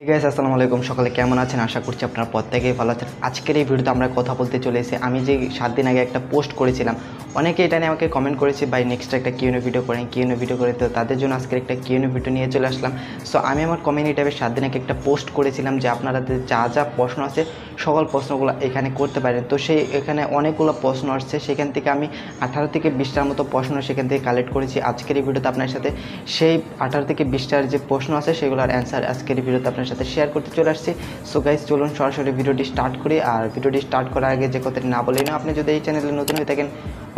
Guys আসসালামু আলাইকুম, সকালে কেমন আছেন? আশা করছি আপনারা প্রত্যেকেই ভালো আছেন। আজকের এই ভিডিওতে আমরা কথা বলতে চলে এসেছি। আমি যে 7 দিন আগে একটা পোস্ট করেছিলাম, অনেকে এটা নিয়ে আমাকে কমেন্ট করেছে ভাই নেক্সট একটা কিউএনএ ভিডিও করেন, কিউএনএ ভিডিও করে। তো তাদের জন্য আজকের একটা কিউএনএ ভিডিও নিয়ে চলে আসলাম। সো আমি আমার কমিউনিটি ট্যাবে 7 দিন আগে একটা পোস্ট করেছিলাম যে আপনারা যা যা প্রশ্ন আছে সকল প্রশ্নগুলো এখানে করতে পারেন। তো সেই এখানে অনেকগুলো প্রশ্ন আসছে, সেখান থেকে আমি 18 থেকে 20টার মতো প্রশ্ন সেখান থেকে কালেক্ট করেছি। আজকের এই ভিডিওতে আপনার সাথে সেই 18 থেকে 20টার যে প্রশ্ন আছে সেগুলোর অ্যান্সার আজকের এই ভিডিওতে আপনার সাথে শেয়ার করতে চলে আসছি। সো গাইস চলুন সরাসরি ভিডিওটি স্টার্ট করি। আর ভিডিওটি স্টার্ট করার আগে যে কথাটি না বলেই না, আপনি যদি এই চ্যানেলে নতুন হয়ে থাকেন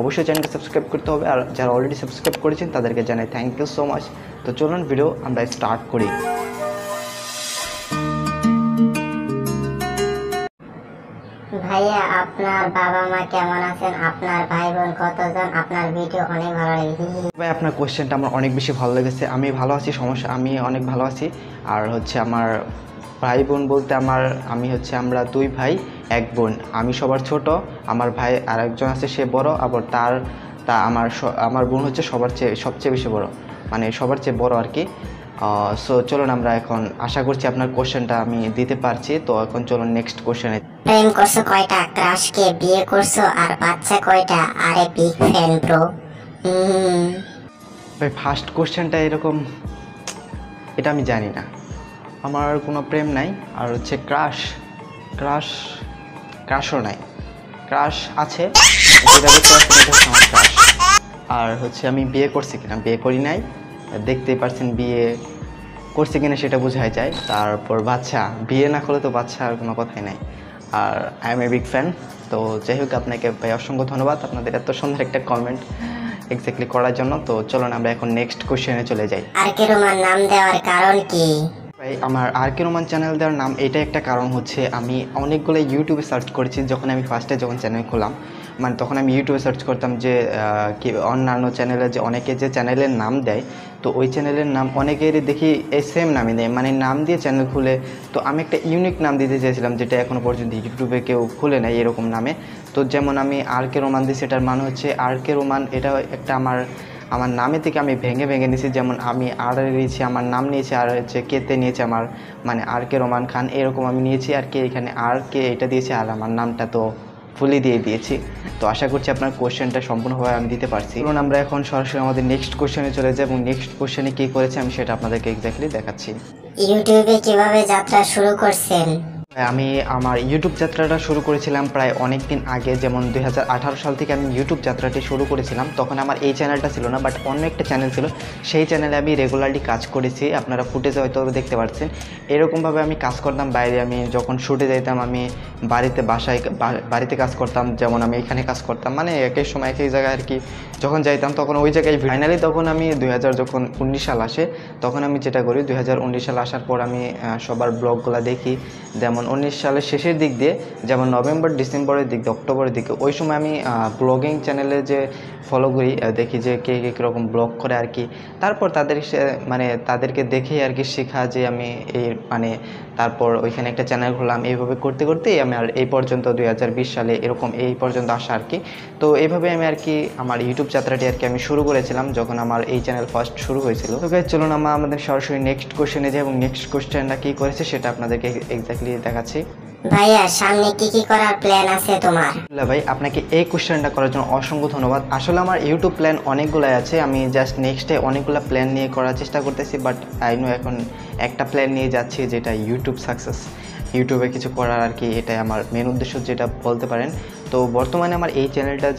অবশ্যই চ্যানেলকে সাবস্ক্রাইব করতে হবে, আর যারা অলরেডি সাবস্ক্রাইব করেছেন তাদেরকে জানাই থ্যাংক ইউ সো মাচ। তো চলুন ভিডিও আমরা স্টার্ট করি। ভাইয়া, আপনার বাবা মা কেমন আছেন? আপনার ভাই বোন কতজন? আপনার ভিডিও অনেক ভালো লেগেছে। ভাই আপনার কোয়েশ্চেনটা আমার অনেক বেশি ভালো লেগেছে। আমি ভালো আছি, সমস্যা আমি অনেক ভালো আছি। আর আমার ভাই বোন বলতে আমরা 2 ভাই 1 বোন। আমি সবার ছোট, আমার ভাই আরেকজন আছে সে বড়, আবার আমার বোন হচ্ছে সবচেয়ে বেশি বড়, মানে সবার চেয়ে বড় আর কি। সো চলুন আমরা এখন, আশা করছি আপনার কোশ্চেনটা আমি দিতে পারছি। তো এখন চলুন নেক্সট কোশ্চেনে। প্রেম করছো কয়টা? ক্রাশকে বিয়ে করছো? আর বাচ্চা কয়টা? আরে বিগ ফ্যান ব্রো। ভাই ফার্স্ট কোশ্চেনটা এরকম, এটা আমি জানি না। আমার কোনো প্রেম নাই। আর ক্রাশও নাই। ক্রাশ আছে, আর আমি বিয়ে করছি কিনা, বিয়ে করি নাই। দেখতেই পারছেন বিয়ে করছি কিনা সেটা বোঝাই যায়। তারপর বাচ্চা, বিয়ে না করলে তো বাচ্চা আর কোনো কথাই নাই। আর I am a big fan. তো যাই হোক, আপনাকে ভাই অসংখ্য ধন্যবাদ আপনাদের এত সুন্দর একটা কমেন্ট এক্স্যাক্টলি করার জন্য। তো চলুন আমরা এখন নেক্সট কোশ্চেনে চলে যাই। আরকে রোমান নাম দেওয়ার কারণ কি? ভাই আমার আরকে রোমান চ্যানেল দেওয়ার নাম এটা একটা কারণ হচ্ছে, আমি অনেকগুলো ইউটিউবে সার্চ করেছি। যখন আমি ফার্স্টে চ্যানেল খোলাম, মানে তখন আমি ইউটিউবে সার্চ করতাম যে কি অন্যান্য চ্যানেলে যে অনেকে যে চ্যানেলের নাম দেয়, তো ওই চ্যানেলের নাম অনেকেরই দেখি এই সেম নামই দেয়, মানে নাম দিয়ে চ্যানেল খুলে। তো আমি একটা ইউনিক নাম দিতে চেয়েছিলাম, যেটা এখনও পর্যন্ত ইউটিউবে কেউ খুলে নেয় এরকম নামে। তো যেমন আমি আরকে রোমান দিই, সেটার মানে হচ্ছে আরকে রোমান। এটা একটা আমার নামে থেকে আমি ভেঙে নিয়েছি। যেমন আমি আর নিয়েছি, আমার নাম নিয়েছি, আর কেতে নিয়েছি আমার, মানে আরকে রোমান খান এরকম আমি নিয়েছি আর কি। এখানে আর কে এটা দিয়েছি, আর আমার নামটা তো ফুলি দিয়ে দিয়েছি। তো আশা করছি আপনার কোশ্চেনটা সম্পূর্ণভাবে আমি দিতে পারছি। কারণ আমরা এখন সরাসরি আমাদের নেক্সট কোশ্চেনে চলে যাই, এবং নেক্সট কোশ্চেনে কী করেছে আমি সেটা আপনাদেরকে এক্স্যাক্টলি দেখাচ্ছি। ইউটিউবে কিভাবে যাত্রা শুরু করছেন? আমি আমার ইউটিউব যাত্রাটা শুরু করেছিলাম প্রায় অনেক দিন আগে, যেমন 2018 সাল থেকে আমি ইউটিউব যাত্রাটি শুরু করেছিলাম। তখন আমার এই চ্যানেলটা ছিল না, বাট অন্য একটা চ্যানেল ছিল। সেই চ্যানেলে আমি রেগুলারলি কাজ করেছি, আপনারা ফুটেজে হয়তো দেখতে পাচ্ছেন। এরকমভাবে আমি কাজ করতাম বাইরে। আমি যখন শুটে যেতাম, আমি বাড়িতে কাজ করতাম, যেমন আমি এখানে কাজ করতাম, মানে একই সময় একই জায়গায় আর কি। যখন যাইতাম তখন ওই জায়গায় ফাইনালি, তখন আমি 2019 সাল আসে, তখন আমি যেটা করি, 2019 সাল আসার পর আমি সবার ব্লগগুলো দেখি। যেমন 19 সালের শেষের দিক দিয়ে, যেমন নভেম্বর ডিসেম্বরের দিক দিয়ে, অক্টোবরের দিকে, ওই সময় আমি ব্লগিং চ্যানেলে যে ফলো করি, দেখি যে কে কীরকম ব্লগ করে আর কি। তারপর তাদেরকে দেখেই আর কি শেখা, যে আমি তারপর ওইখানে একটা চ্যানেল খুললাম। এইভাবে করতে করতেই আমি আর এই পর্যন্ত 2020 সালে এরকম এই পর্যন্ত আসা আর কি। তো এইভাবে আমি আর কি আমার ইউটিউব যাত্রাটি আর কি আমি শুরু করেছিলাম, যখন আমার এই চ্যানেল ফার্স্ট শুরু হয়েছিল। তো গাইস চলুন আমাদের সরাসরি নেক্সট কোশ্চেনে যাই, এবং নেক্সট কোশ্চেনটা কী করেছে সেটা আপনাদেরকে এক্স্যাক্টলি দেখাচ্ছি। ভাইয়া, সামনে কি করার প্ল্যান আছে তোমার? ভাই আপনাকে এই কোশ্চেনটা করার জন্য অসংখ্য ধন্যবাদ। আসলে আমার ইউটিউব প্ল্যান অনেকগুলাই আছে, আমি জাস্ট নেক্সটে অনেকগুলো প্ল্যান নিয়ে করার চেষ্টা করতেছি। বাট এখন একটা প্ল্যান নিয়ে যাচ্ছি, যেটা ইউটিউব সাকসেস, ইউটিউবে কিছু করার আর কি। এটাই আমার মেন উদ্দেশ্য, যেটা বলতে পারেন। তো বর্তমানে আমার এই চ্যানেলটা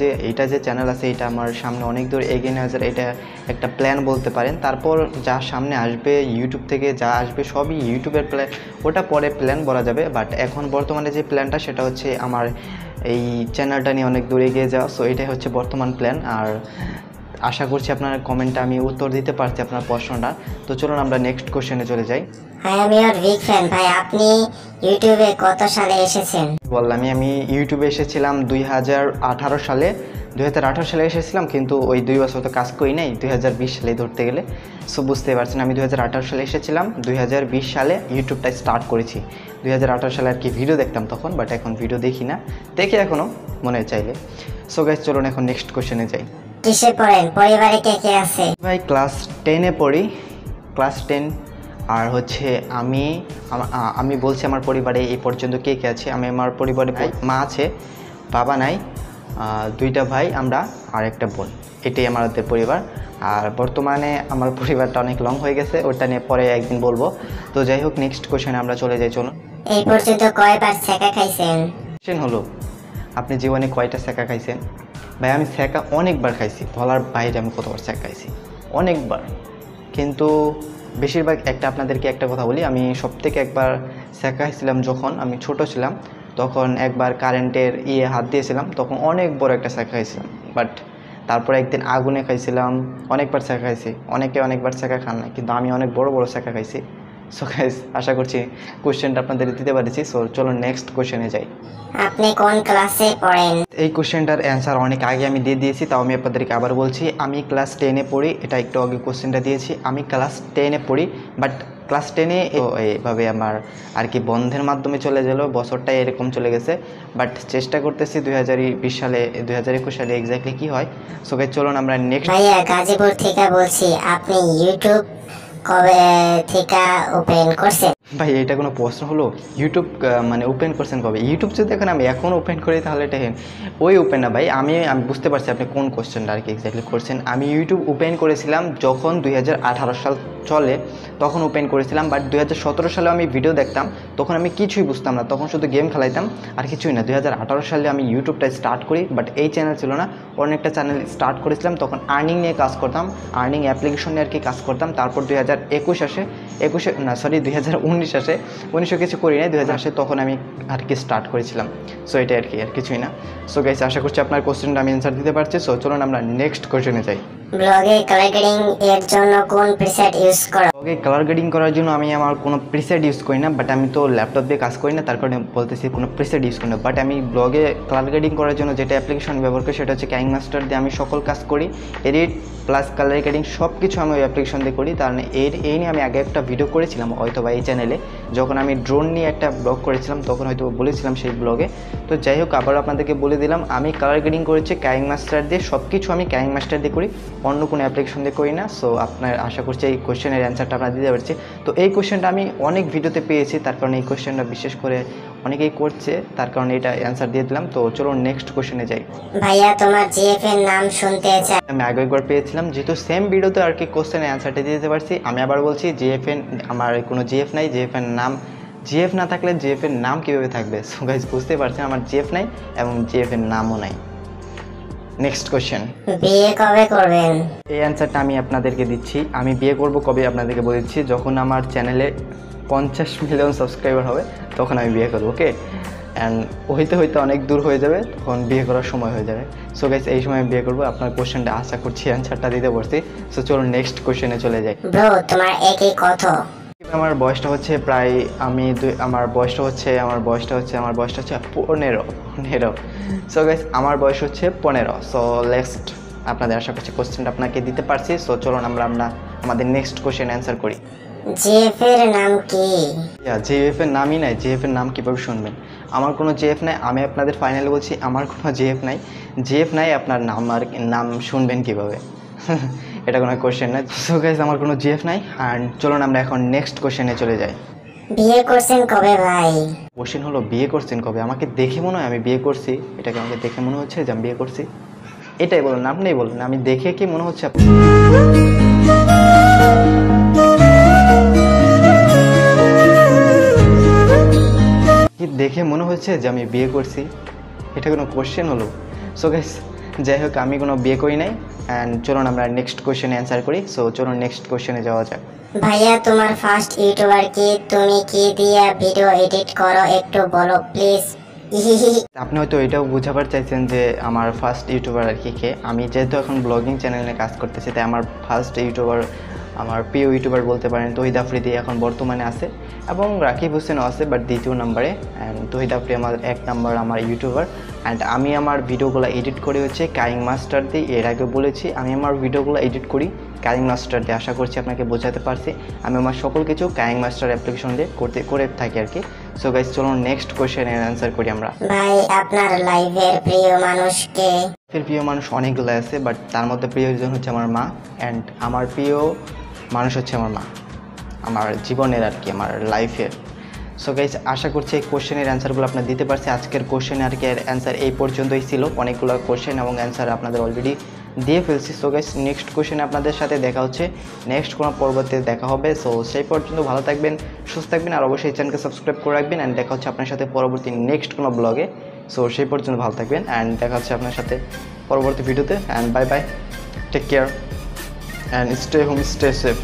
যে চ্যানেল আছে, এটা আমার সামনে অনেক দূর এগিয়ে নিয়ে যাওয়ার এটা একটা প্ল্যান বলতে পারেন। তারপর যা সামনে আসবে, ইউটিউব থেকে যা আসবে সবই ইউটিউবের প্ল্যান, ওটা পরে প্ল্যান বলা যাবে। বাট এখন বর্তমানে যে প্ল্যানটা, সেটা হচ্ছে আমার এই চ্যানেলটা নিয়ে অনেক দূর এগিয়ে যাওয়া। সো এটাই হচ্ছে বর্তমান প্ল্যান। আর আশা করছি আপনার কমেন্টে আমি উত্তর দিতে পারছি আপনার প্রশ্নটা। তো চলুন আমরা নেক্সট কোশ্চেনে চলে যাই। I am your big fan. ভাই, আপনি ইউটিউবে কত সালে এসেছেন? বললাম আমি ইউটিউবে এসেছিলাম 2018 সালে। 2018 সালে এসেছিলাম, কিন্তু ওই 2 বছর তো কাজ করি নাই, 2020 সালে ধরতে গেলে। সো বুঝতে পারছেন, আমি 2018 সালে এসেছিলাম, 2020 সালে ইউটিউবটা স্টার্ট করেছি। 2018 সালে আর কি ভিডিও দেখতাম তখন, বাট এখন ভিডিও দেখি না, দেখি এখনও মনে চাইলে। সো গাইস চলুন এখন নেক্সট কোশ্চেনে যাই। কিসে পড়েন? পরিবারে কে কে আছে? ভাই ক্লাস 10-এ পড়ি, ক্লাস 10। আর হচ্ছে আমি বলছি আমার পরিবারে এই পর্যন্ত কে কে আছে। আমি আমার পরিবারে মা আছে, বাবা নাই, দুইটা ভাই আমরা আর একটা বোন, এটাই আমাদের পরিবার। আর বর্তমানে আমার পরিবারটা অনেক লং হয়ে গেছে, ওটা নিয়ে পরে একদিন বলবো। তো যাই হোক, নেক্সট কোশ্চেনে আমরা চলে যাই। চলুন। এই পর্যন্ত কয়বার ছ্যাঁকা খাইছেন? কোশ্চেন হলো, আপনি জীবনে কয়টা ছ্যাঁকা খাইছেন? ভাই আমি ছ্যাঁকা অনেকবার খাইছি, বলার বাইরে আমি কতবার ছ্যাঁকা খাইছি, অনেকবার। কিন্তু বেশিরভাগ আপনাদেরকে একটা কথা বলি, আমি সবথেকে একবার ছ্যাঁকা খাইছিলাম যখন আমি ছোট ছিলাম, তখন একবার কারেন্টের হাত দিয়েছিলাম, তখন অনেক বড় একটা ছ্যাঁকা খাইছিলাম। বাট তারপরে একদিন আগুনে খাইছিলাম, অনেকবার ছ্যাঁকা খাইছি। অনেকে অনেকবার ছ্যাঁকা খান না, কিন্তু আমি অনেক বড় বড় ছ্যাঁকা খাইছি। সো গাইস, আশা করছি কোশ্চেনটা আপনাদের দিতে পারছি। সো চলো নেক্সট কোশ্চেনে যাই। আপনি কোন ক্লাসে পড়েন? এই কোশ্চেনটার অ্যান্সার অনেক আগে আমি দিয়ে দিয়েছি, তাও আমি আপনাদেরকে আবার বলছি। আমি ক্লাস 10-এ পড়ি, এটা একটু আগে কোশ্চেনটা দিয়েছি। আমি ক্লাস 10-এ পড়ি, বাট ক্লাস 10-এ এইভাবে আমার আর কি বন্ধের মাধ্যমে চলে গেল, বছরটাই এরকম চলে গেছে। বাট চেষ্টা করতেছি 2020 সালে, 2021 সালে এক্স্যাক্টলি কী হয়। সো গাইস, চলুন আমরা নেক্সট। ভাইয়া গাজীপুর থেকে বলছি, আপনি ইউটিউব কবে থেকে ওপেন করছেন? ভাই এটা কোনো প্রশ্ন হলো? ইউটিউব মানে ওপেন করছেন কবে? ইউটিউব যদি আমি এখন ওপেন করি তাহলে এটা ওই ওপেন না ভাই। আমি বুঝতে পারছি আপনি কোন কোশ্চেনটা আর কি এক্স্যাক্টলি করছেন। আমি ইউটিউব ওপেন করেছিলাম যখন 2018 সাল চলে, তখন ওপেন করেছিলাম। বাট 2017 সালে আমি ভিডিও দেখতাম, তখন আমি কিছুই বুঝতাম না, তখন শুধু গেম খেলাইতাম আর কিছুই না। 2018 সালে আমি ইউটিউবটা স্টার্ট করি, বাট এই চ্যানেল ছিল না, অনেকটা চ্যানেল স্টার্ট করেছিলাম। তখন আর্নিং নিয়ে কাজ করতাম, আর্নিং অ্যাপ্লিকেশন নিয়ে আর কি কাজ করতাম। তারপর 2021 আসে, 2019 আসে, 1900 কিছু করি নাই, 2000 আসে, তখন আমি আর কি স্টার্ট করেছিলাম। সো এটাই আর কি, আর কিছুই না। সো গাইস, আশা করছি আপনার কোশ্চেনটা আমি অ্যান্সার দিতে পারছি। সো চলুন আমরা নেক্সট কোশ্চেনে যাই। ব্লগে কালার গ্রেডিং এর জন্য কোন প্রিসেট ইউজ করেন? ব্লগে কালার গ্রেডিং করার জন্য আমি আমার কোনো প্রিসেট ইউজ করি না, বাট আমি তো ল্যাপটপ দিয়ে কাজ করি না, তার কারণে বলতেছি কোনো প্রিসেট ইউজ করি না। বাট আমি ব্লগে কালার গ্রেডিং করার জন্য যেটা অ্যাপ্লিকেশন ব্যবহার করি সেটা হচ্ছে কাইং মাস্টার দিয়ে আমি সকল কাজ করি, এডিট প্লাস কালার গ্রেডিং সব কিছু আমি ওই অ্যাপ্লিকেশন দিয়ে করি। তার এই নিয়ে আমি আগে একটা ভিডিও করেছিলাম হয়তো বা এই চ্যানেলে, যখন আমি ড্রোন নিয়ে একটা ব্লগ করেছিলাম, তখন হয়তো বলেছিলাম সেই ব্লগে। তো যাই হোক, আবার আপনাদেরকে বলে দিলাম, আমি কালার গ্রেডিং করেছি কাইং মাস্টার দিয়ে, সব কিছু আমি কাইং মাস্টার দিয়ে করি, অন্য কোনো অ্যাপ্লিকেশন দিয়ে করি না। সো আপনার আশা করছি এই কোশ্চেনের অ্যান্সারটা আপনারা দিতে পারছি। তো এই কোশ্চেনটা আমি অনেক ভিডিওতে পেয়েছি, তার কারণে এই কোশ্চেনটা বিশেষ করে অনেকেই করছে, তার কারণে এটা অ্যান্সার দিয়ে দিলাম। তো চলো নেক্সট কোশ্চেনে যাই। ভাইয়া তোমার জিএফ এর নাম শুনতে চাই। আমি আগে একবার পেয়েছিলাম, যেহেতু সেম ভিডিওতে আর কি কোশ্চেনের অ্যান্সারটা দিয়ে দিতে পারছি। আমি আবার বলছি, আমার কোনো জিএফ নাই, জিএফ এর নাম, জিএফ না থাকলে জিএফ এর নাম কীভাবে থাকবে? সো গাইস, বুঝতে পারছেন আমার জিএফ নাই এবং জিএফ এর নামও নাই। নেক্সট কোশ্চেন, বিয়ে কবে করবেন? এই অ্যান্সারটা আমি আপনাদেরকে দিচ্ছি। আমি বিয়ে করব কবে আপনাদেরকে বলে দিচ্ছি, যখন আমার চ্যানেলে 50 মিলিয়ন সাবস্ক্রাইবার হবে তখন আমি বিয়ে করবো। ওকে, অ্যান্ড হইতে হইতে অনেক দূর হয়ে যাবে, তখন বিয়ে করার সময় হয়ে যাবে। সো গাইস, এই সময় বিয়ে করবো। আপনার কোশ্চেনটা আশা করছি অ্যান্সারটা দিতে পারছি। সো চলুন নেক্সট কোশ্চেনে চলে যাই। ব্রো তোমার একই কত? আমার বয়সটা হচ্ছে প্রায়, আমার বয়সটা হচ্ছে 15। সো গাইস, আমার বয়স হচ্ছে 15। সো নেক্সট, আপনাদের আশা করছি কোশ্চেনটা আপনাকে দিতে পারছি। সো চলুন আমরা আমাদের নেক্সট কোশ্চেন অ্যান্সার করি। জিএফ এর নাম কি? জিএফ এর নামই নাই, জিএফ এর নাম কীভাবে শুনবেন? আমার কোনো জিএফ নাই, আমি আপনাদের ফাইনালি বলছি আমার কোনো জিএফ নাই। জিএফ নাই, আপনার নাম শুনবেন কীভাবে? এটা কোনো কোশ্চেন না। সো গাইস, আমার কোনো জিএফ নাই। অ্যান্ড চলুন আমরা এখন নেক্সট কোশ্চেনে চলে যাই। বিয়ে করছেন কবে ভাই? কোশ্চেন হলো বিয়ে করছেন কবে? আমাকে দেখে মনে হয় আমি বিয়ে করছি? এটাকে আমাকে দেখে মনে হচ্ছে যে আমি বিয়ে করছি? এটাই বলুন, আপনিই বলুন, আমি দেখে কি মনে হচ্ছে? কি দেখে মনে হচ্ছে যে আমি বিয়ে করছি? এটা কোনো কোশ্চেন হলো? সো গাইস, যাই হোক, আমি কোনো বিয়ে করি নাই। অ্যান্ড চলুন আমরা নেক্সট কোশ্চেনে অ্যান্সার করি। সো চলুন নেক্সট কোশ্চেনে যাওয়া যাক। ভাইয়া তোমার ফার্স্ট ইউটিউবার কি? তুমি কি দিয়ে ভিডিও এডিট করো একটু বলো প্লিজ। আপনি হয়তো এটাও বোঝাবার চাইছেন যে আমার ফার্স্ট ইউটিউবার আর কি কে। আমি যেহেতু এখন ব্লগিং চ্যানেলে কাজ করতেছি, তাই আমার ফার্স্ট ইউটিউবার, আমার প্রিয় ইউটিউবার বলতে পারেন তহিদ আফ্রিদি এখন বর্তমানে আছে, এবং রাকিব হোসেনও আছে, বাট দ্বিতীয় নম্বরে। অ্যান্ড তহিদ আফ্রিদি আমার 1 নম্বর আমার ইউটিউবার। অ্যান্ড আমি আমার ভিডিওগুলো এডিট করি হচ্ছে কাইং মাস্টার দিয়ে। এর আগে বলেছি আমি আমার ভিডিওগুলো এডিট করি কাইং মাস্টার দিয়ে। আশা করছি আপনাকে বোঝাতে পারছি। আমি আমার সকল কিছু কাইং মাস্টার অ্যাপ্লিকেশন দিয়ে করে থাকি আর কি। সো গাইস, চলুন নেক্সট কোশ্চেনের অ্যান্সার করি আমরা। ভাই আপনার লাইভের প্রিয় মানুষ কে? প্রিয় মানুষ অনেকগুলো আছে, বাট তার মধ্যে প্রিয়জন হচ্ছে আমার মা। অ্যান্ড আমার প্রিয় মানুষ হচ্ছে আমার মা। আমার জীবনের আর কি, আমার লাইফের। সো গাইস, আশা করছি এই কোশ্চেনের অ্যান্সারগুলো আপনার দিতে পারছি। আজকের কোশ্চেন আর কি অ্যান্সার এই পর্যন্তই ছিল। অনেকগুলো কোশ্চেন এবং অ্যান্সার আপনাদের অলরেডি দিয়ে ফেলছি। সো গাইস, নেক্সট কোশ্চেনে আপনাদের সাথে দেখা হচ্ছে, নেক্সট কোনো পর্বতে দেখা হবে। সো সেই পর্যন্ত ভালো থাকবেন, সুস্থ থাকবেন, আর অবশ্যই চ্যানেলকে সাবস্ক্রাইব করে রাখবেন। অ্যান্ড দেখা হচ্ছে আপনার সাথে পরবর্তী নেক্সট কোনো ব্লগে। সো সেই পর্যন্ত ভালো থাকবেন, অ্যান্ড দেখা হচ্ছে আপনার সাথে পরবর্তী ভিডিওতে। And bye bye, take care and stay home, stay safe.